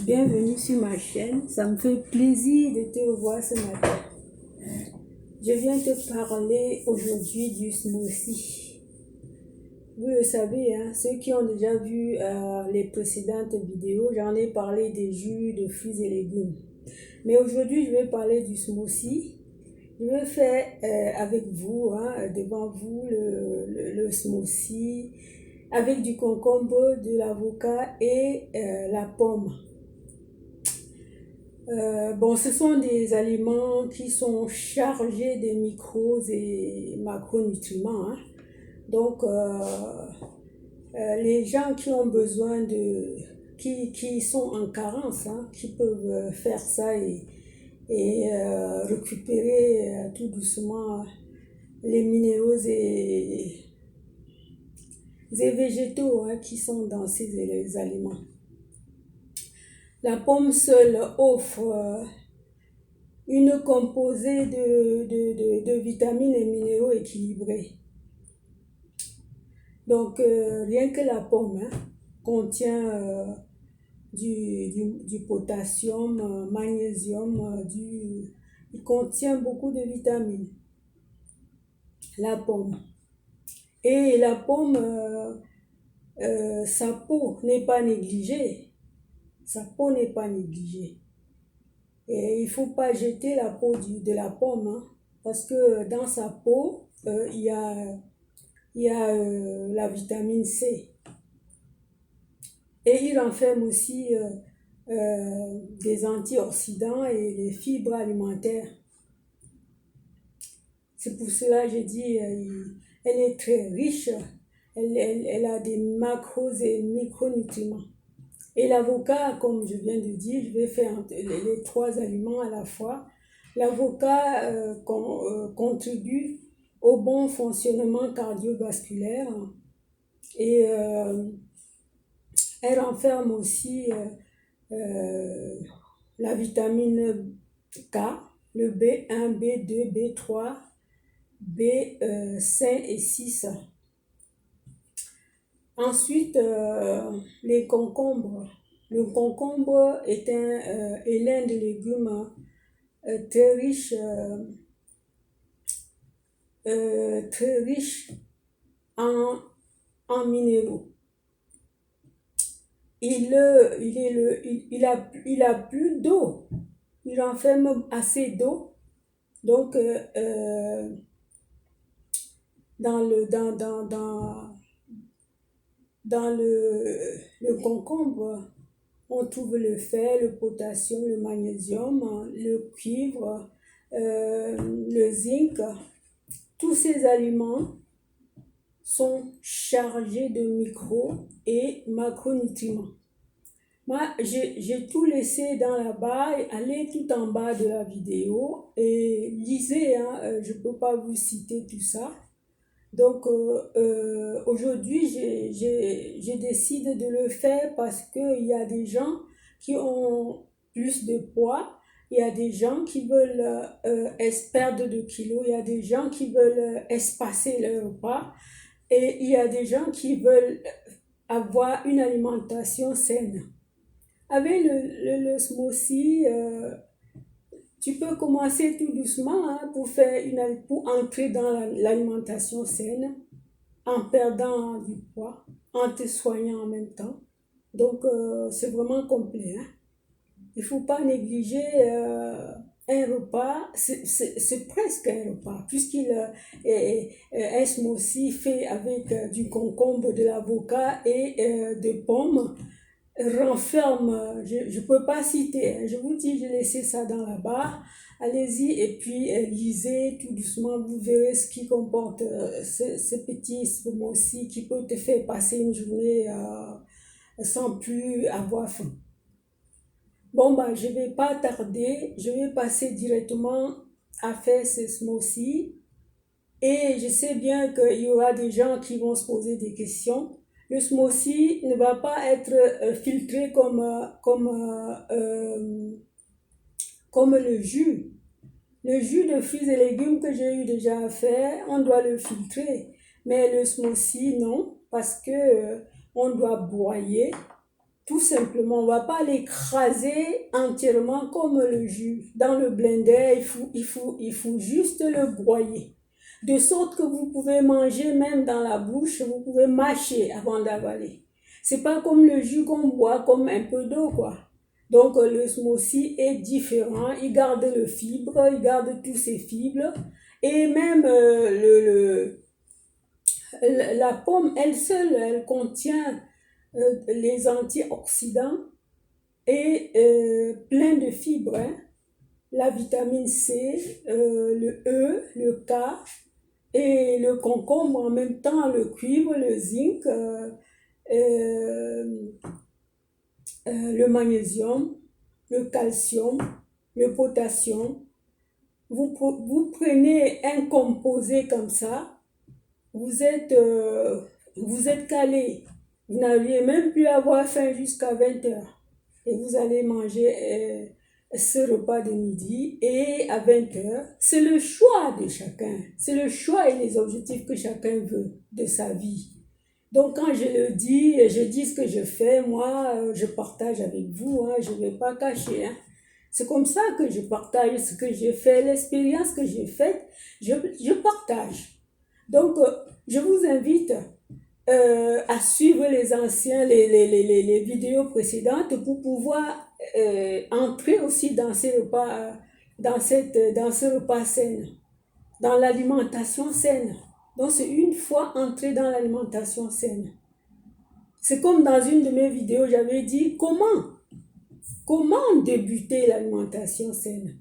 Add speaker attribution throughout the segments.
Speaker 1: Bienvenue sur ma chaîne, ça me fait plaisir de te revoir ce matin. Je viens te parler aujourd'hui du smoothie. Vous le savez, ceux qui ont déjà vu les précédentes vidéos, j'en ai parlé des jus de fruits et légumes. Mais aujourd'hui, je vais parler du smoothie. Je vais faire avec vous, devant vous, le smoothie avec du concombre, de l'avocat et la pomme. Ce sont des aliments qui sont chargés de micros et macronutriments. Donc, les gens qui ont besoin qui sont en carence, qui peuvent faire ça et récupérer tout doucement les minéraux et végétaux qui sont dans ces aliments. La pomme seule offre une composée de vitamines et minéraux équilibrés. Donc, rien que la pomme contient du potassium, magnésium, il contient beaucoup de vitamines. La pomme. Et la pomme, sa peau n'est pas négligée. Sa peau n'est pas négligée. Et il ne faut pas jeter la peau de la pomme, parce que dans sa peau, il y a la vitamine C. Et il renferme aussi des antioxydants et les fibres alimentaires. C'est pour cela que je dis elle est très riche. Elle a des macros et micronutriments. Et l'avocat, comme je viens de dire, je vais faire les trois aliments à la fois. L'avocat contribue au bon fonctionnement cardiovasculaire et elle renferme aussi la vitamine K, le B1, B2, B3, B5 et 6. Ensuite, les concombres. Le concombre est l'un des légumes très riche en minéraux. Il a plus d'eau. Il renferme assez d'eau. Donc, dans le concombre, on trouve le fer, le potassium, le magnésium, le cuivre, le zinc. Tous ces aliments sont chargés de micros et macronutriments. Moi, j'ai tout laissé dans la barre, allez tout en bas de la vidéo et lisez, je ne peux pas vous citer tout ça. Donc, aujourd'hui, je décide de le faire parce qu'il y a des gens qui ont plus de poids, il y a des gens qui veulent perdre de kilos, il y a des gens qui veulent espacer leur repas et il y a des gens qui veulent avoir une alimentation saine. Avec le smoothie, tu peux commencer tout doucement pour entrer dans l'alimentation saine en perdant du poids, en te soignant en même temps. Donc, c'est vraiment complet. Il ne faut pas négliger un repas, c'est presque un repas, puisqu'il est un smoothie fait avec du concombre, de l'avocat et des pommes. Renferme, je ne peux pas citer, je vous dis, j'ai laissé ça dans la barre, allez-y et puis lisez tout doucement, vous verrez ce qui comporte ce petit smoothie qui peut te faire passer une journée sans plus avoir faim. Je ne vais pas tarder, je vais passer directement à faire ce smoothie et je sais bien qu'il y aura des gens qui vont se poser des questions. Le smoothie ne va pas être filtré comme le jus. Le jus de fruits et légumes que j'ai eu déjà à faire, on doit le filtrer. Mais le smoothie, non, parce que on doit broyer Tout simplement, on ne va pas l'écraser entièrement comme le jus. Dans le blender, il faut juste le broyer. De sorte que vous pouvez manger même dans la bouche, vous pouvez mâcher avant d'avaler. C'est pas comme le jus qu'on boit comme un peu d'eau, quoi. Donc le smoothie est différent, il garde le fibre, il garde tous ses fibres. Et même la pomme, elle seule, elle contient les antioxydants et plein de fibres, hein. La vitamine C, le E, le K et le concombre en même temps, le cuivre, le zinc, le magnésium, le calcium, le potassium. Vous prenez un composé comme ça, vous êtes calé. Vous n'allez même plus avoir faim jusqu'à 20 heures. Et vous allez manger ce repas de midi. Et à 20 heures, c'est le choix de chacun. C'est le choix et les objectifs que chacun veut de sa vie. Donc quand je dis ce que je fais, moi, je partage avec vous, hein, je ne vais pas cacher. Hein. C'est comme ça que je partage ce que j'ai fait, l'expérience que j'ai faite, je partage. Donc, je vous invite à suivre les anciens, les vidéos précédentes pour pouvoir entrer aussi dans ces repas, dans ce repas sain, dans l'alimentation saine. Donc, c'est une fois entré dans l'alimentation saine. C'est comme dans une de mes vidéos, j'avais dit comment débuter l'alimentation saine.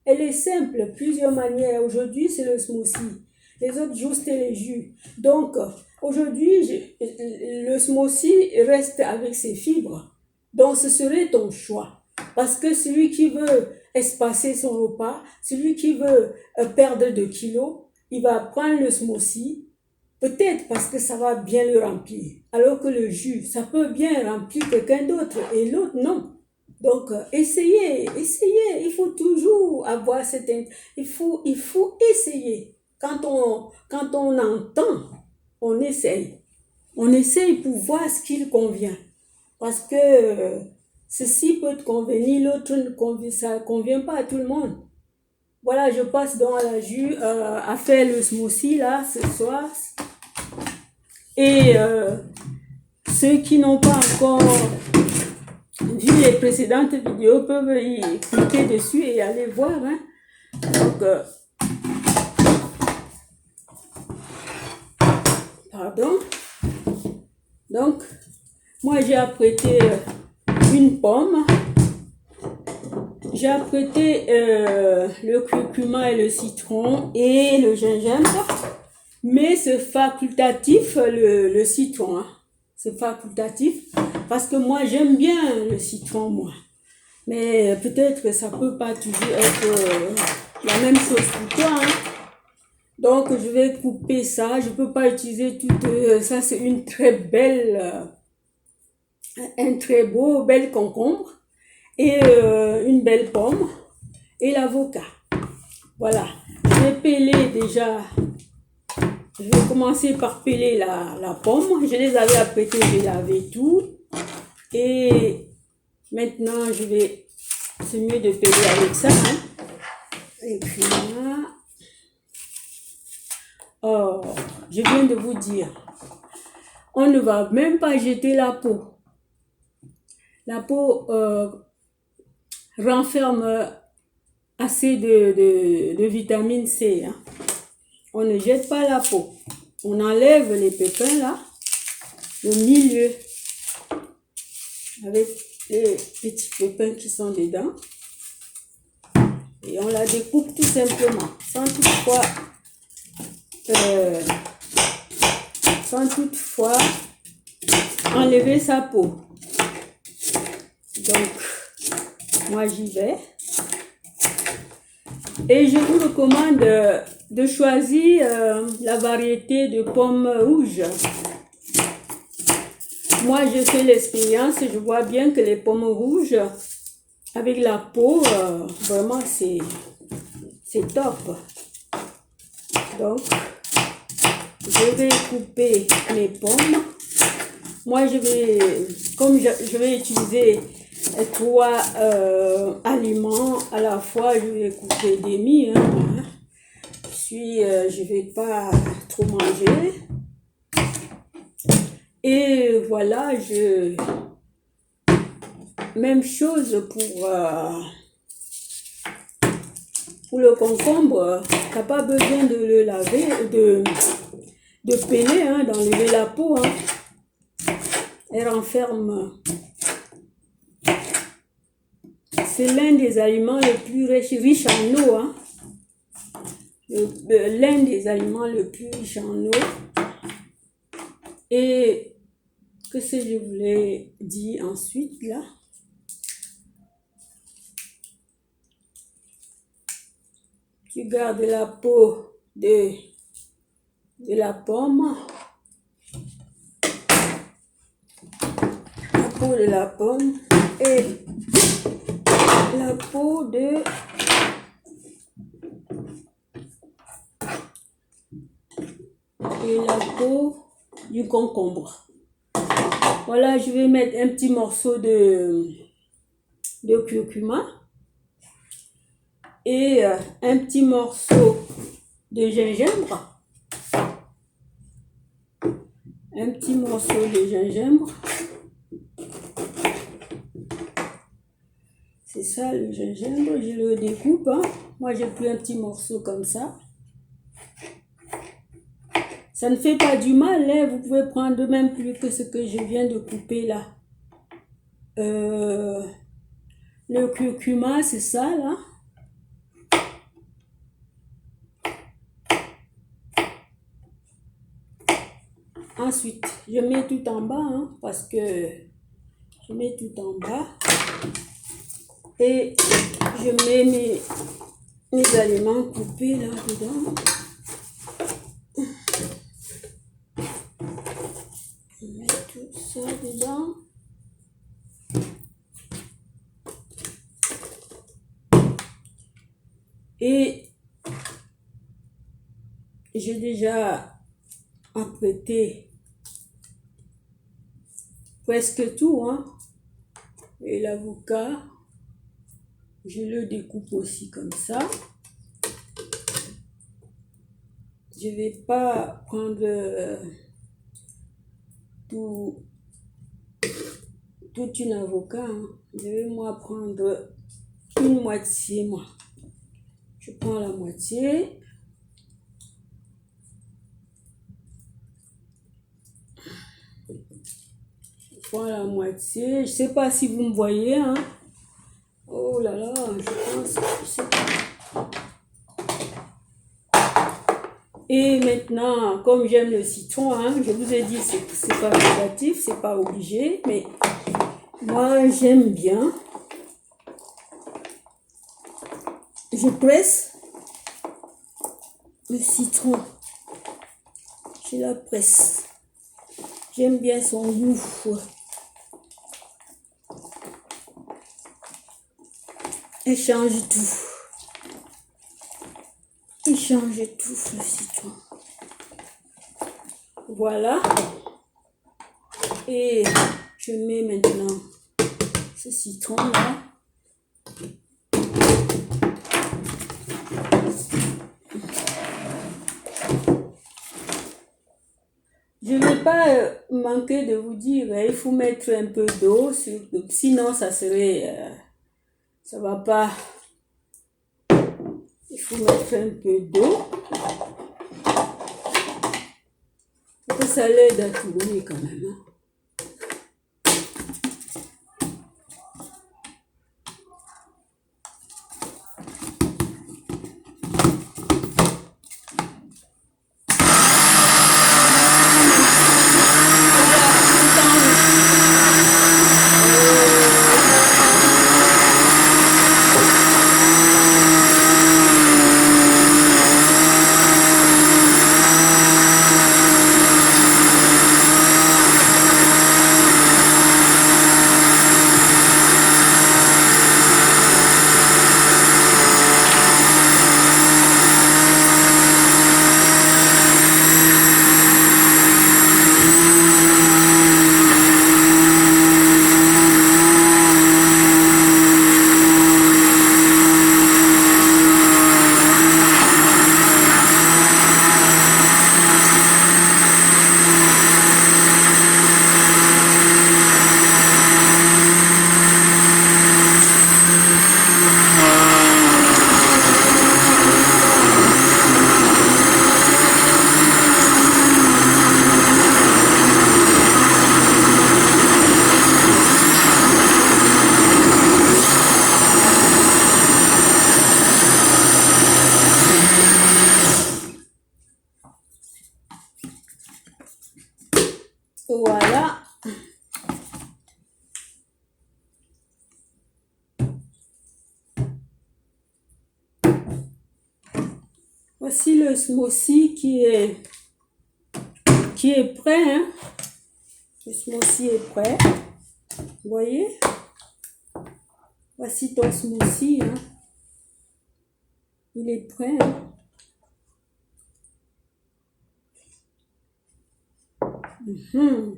Speaker 1: Elle est simple, plusieurs manières. Aujourd'hui, c'est le smoothie. Les autres jours, c'était les jus. Donc, aujourd'hui, le smoothie reste avec ses fibres. Donc, ce serait ton choix. Parce que celui qui veut espacer son repas, celui qui veut perdre 2 kilos, il va prendre le smoothie, peut-être parce que ça va bien le remplir. Alors que le jus, ça peut bien remplir quelqu'un d'autre et l'autre, non. Donc, essayez. Il faut toujours avoir il faut essayer. Quand on entend, on essaye. On essaye pour voir ce qui convient. Parce que ceci peut te convenir, l'autre ne convient, ça ne convient pas à tout le monde. Voilà, je passe donc à la jus, à faire le smoothie là, ce soir. Et ceux qui n'ont pas encore vu les précédentes vidéos peuvent y cliquer dessus et aller voir. Hein. Donc, pardon. Donc, moi j'ai apprêté une pomme. J'ai apprêté le curcuma et le citron et le gingembre. Mais c'est facultatif le citron. Hein. C'est facultatif parce que moi j'aime bien le citron, moi. Mais peut-être que ça peut pas toujours être la même chose pour toi. Hein. Donc je vais couper ça. Je peux pas utiliser tout. Ça c'est une très belle, un très beau bel concombre et une belle pomme et l'avocat. Voilà. Je vais peler déjà. Je vais commencer par peler la pomme. Je les avais apprêtées, j'ai lavé tout. Et maintenant, c'est mieux de peler avec ça. Hein. Et puis là, oh, je viens de vous dire, on ne va même pas jeter la peau. La peau renferme assez de vitamine C. Hein. On ne jette pas la peau. On enlève les pépins là, le milieu, avec les petits pépins qui sont dedans. Et on la découpe tout simplement, sans toutefois enlever sa peau. Donc, moi j'y vais. Et je vous recommande de choisir la variété de pommes rouges. Moi, j'ai fait l'expérience et je vois bien que les pommes rouges, avec la peau, vraiment, c'est top. Donc, je vais couper mes pommes moi comme je vais utiliser trois aliments à la fois, je vais couper demi, hein. Je vais pas trop manger. Et voilà, même chose pour le concombre. T'as pas besoin de le laver, de peler, hein, d'enlever la peau, hein. Elle renferme. C'est l'un des aliments les plus riches en eau, hein. L'un des aliments les plus riches en eau. Et qu'est-ce que je voulais dire ensuite là? Tu gardes la peau de la pomme. La peau de la pomme et la peau du concombre. Voilà, je vais mettre un petit morceau de curcuma et un petit morceau de gingembre. Un petit morceau de gingembre. C'est ça le gingembre, je le découpe, hein. Moi j'ai pris un petit morceau comme ça. Ça ne fait pas du mal, hein. Vous pouvez prendre même plus que ce que je viens de couper là. Le curcuma, c'est ça là. Ensuite, je mets tout en bas, hein, parce que je mets tout en bas. Et je mets mes aliments coupés là dedans. Je mets tout ça dedans. Et j'ai déjà apprêté presque tout, hein. Et l'avocat, je le découpe aussi comme ça. Je ne vais pas prendre toute une avocat, hein. Je vais moi prendre une moitié, moi. Je prends la moitié. Je prends la moitié. Je ne sais pas si vous me voyez, hein. Oh là là, je pense que je sais pas. Et maintenant, comme j'aime le citron, hein, je vous ai dit, c'est pas négatif, c'est pas obligé, mais moi j'aime bien. Je presse le citron. Je la presse. J'aime bien son goût. Elle change tout. Il change tout, le citron. Voilà. Et je mets maintenant ce citron-là. Je ne vais pas manquer de vous dire, il faut mettre un peu d'eau, sinon ça serait... ça va pas. Il faut mettre un peu d'eau. Ça l'aide à tourner quand même, hein. Voici le smoothie qui est prêt. Hein? Le smoothie est prêt. Vous voyez? Voici ton smoothie. Hein? Il est prêt. Hein?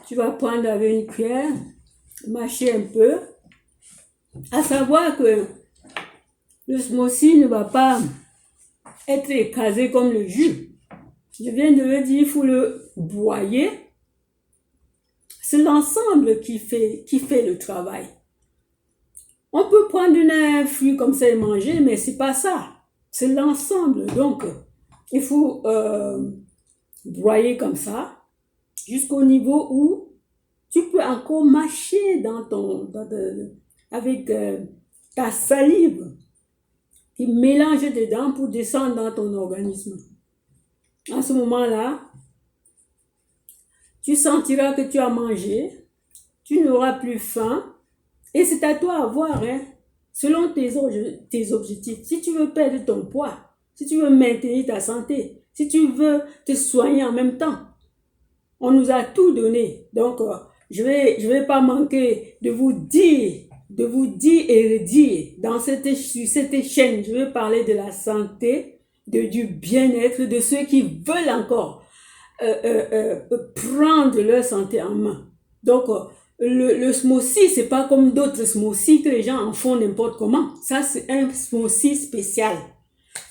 Speaker 1: Tu vas prendre avec une cuillère, mâcher un peu. À savoir que le smoothie ne va pas être écrasé comme le jus. Je viens de le dire, il faut le broyer. C'est l'ensemble qui fait le travail. On peut prendre un fruit comme ça et manger, mais c'est pas ça. C'est l'ensemble. Donc, il faut broyer comme ça jusqu'au niveau où tu peux encore mâcher avec ta salive qui mélange dedans pour descendre dans ton organisme. À ce moment-là, tu sentiras que tu as mangé, tu n'auras plus faim et c'est à toi à voir, hein, selon tes objectifs. Si tu veux perdre ton poids, si tu veux maintenir ta santé, si tu veux te soigner en même temps, on nous a tout donné. Donc, je vais pas manquer de vous dire et redire sur cette chaîne. Je vais parler de la santé, du bien-être, de ceux qui veulent encore prendre leur santé en main. Donc, le smoothie, c'est pas comme d'autres smoothies que les gens en font n'importe comment. Ça, c'est un smoothie spécial.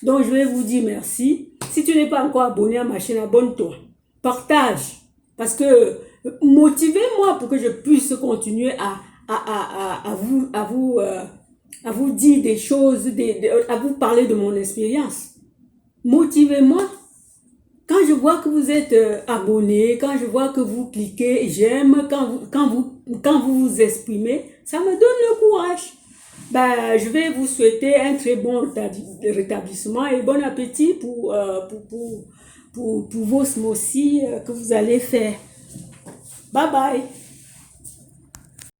Speaker 1: Donc, je vais vous dire merci. Si tu n'es pas encore abonné à ma chaîne, abonne-toi. Partage. Parce que motivez-moi pour que je puisse continuer à vous dire des choses, à vous parler de mon expérience. Motivez-moi. Quand je vois que vous êtes abonné, quand je vois que vous cliquez j'aime, quand vous vous exprimez, ça me donne le courage. Je vais vous souhaiter un très bon rétablissement et bon appétit pour vos smoothies que vous allez faire. Bye bye.